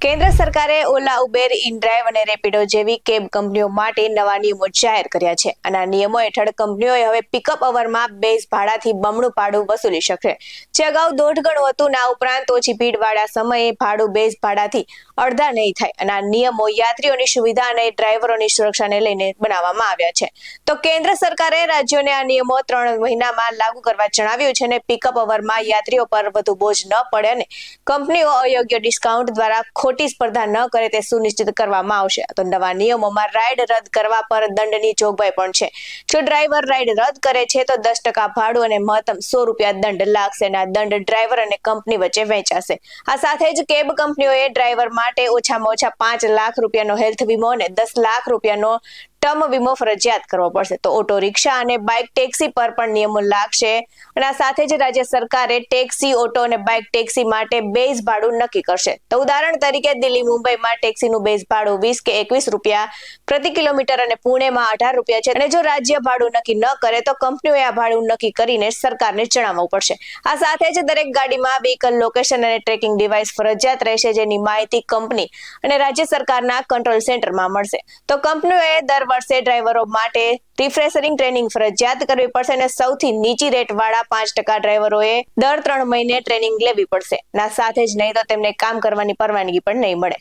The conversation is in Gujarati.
કેન્દ્ર સરકારે ઓલા, ઉબેર, ઇનડ્રાઈવ અને રેપિડો જેવી કેબ કંપનીઓ માટે નવા નિયમો જાહેર કર્યા છે અને આ નિયમો હેઠળ કંપનીઓએ હવે પિકઅપ અવરમાં બેઝ ભાડાથી બમણું ભાડું વસૂલી શકશે, જે અગાઉ 1.5 ગણું હતું. આ ઉપરાંત ઓછી ભીડવાળા સમયે ભાડું બેઝ ભાડાથી અડધા નહીં થાય અને આ નિયમો યાત્રીઓની સુવિધા અને ડ્રાઈવરોની સુરક્ષાને લઈને બનાવવામાં આવ્યા છે. તો કેન્દ્ર સરકારે રાજ્યોને આ નિયમો 3 મહિનામાં લાગુ કરવા જણાવ્યું છે અને પિકઅપ અવરમાં યાત્રીઓ પર વધુ બોજ ન પડે અને કંપનીઓ અયોગ્ય ડિસ્કાઉન્ટ દ્વારા ખોટી સ્પર્ધા ન કરે તે સુનિશ્ચિત કરવામાં આવશે. તો નવા નિયમોમાં રાઇડ રદ કરવા પર દંડની જોગવાઈ પણ છે. જો ડ્રાઈવર રાઇડ રદ કરે છે તો 10% ભાડું અને મહત્તમ ₹100 દંડ લાગશે અને આ દંડ ડ્રાઈવર અને કંપની વચ્ચે વહેંચાશે. આ સાથે જ કેબ કંપનીઓએ ડ્રાઈવર માટે ઓછામાં ઓછા ₹5 લાખ હેલ્થ વીમો અને ₹10 લાખ ટર્મ વીમો ફરજિયાત કરવો પડશે. તો ઓટો રિક્ષા અને બાઇક ટેક્સી પર પણ નિયમો લાગશે અને આ સાથે જ રાજ્ય સરકારે ટેક્સી, ઓટો અને બાઇક ટેક્સી માટે બેઝ ભાડું નક્કી કરશે. તો ઉદાહરણ તરીકે દિલ્હી, મુંબઈમાં ટેક્સીનું બેઝ ભાડું ₹20 કે ₹21 પ્રતિ કિલોમીટર અને પુણેમાં ₹18 છે. અને જો રાજ્ય ભાડું નક્કી ન કરે તો કંપનીઓએ આ ભાડું નક્કી કરીને સરકારને જણાવવું પડશે. આ સાથે જ દરેક ગાડીમાં વ્હીકલ લોકેશન અને ટ્રેકિંગ ડિવાઇસ ફરજિયાત રહેશે, જેની માહિતી કંપની અને રાજ્ય સરકારના કંટ્રોલ સેન્ટરમાં મળશે. તો કંપનીઓએ દર વર્ષે ડ્રાઈવરો માટે રિફ્રેશિંગ ટ્રેનિંગ ફરજિયાત કરવી પડશે અને સૌથી નીચી રેટ વાળા 5% ડ્રાઈવરોએ દર 3 મહિને ટ્રેનિંગ લેવી પડશે. ના સાથે જ નહીં તો તેમને કામ કરવાની પરવાનગી પણ નહીં મળે.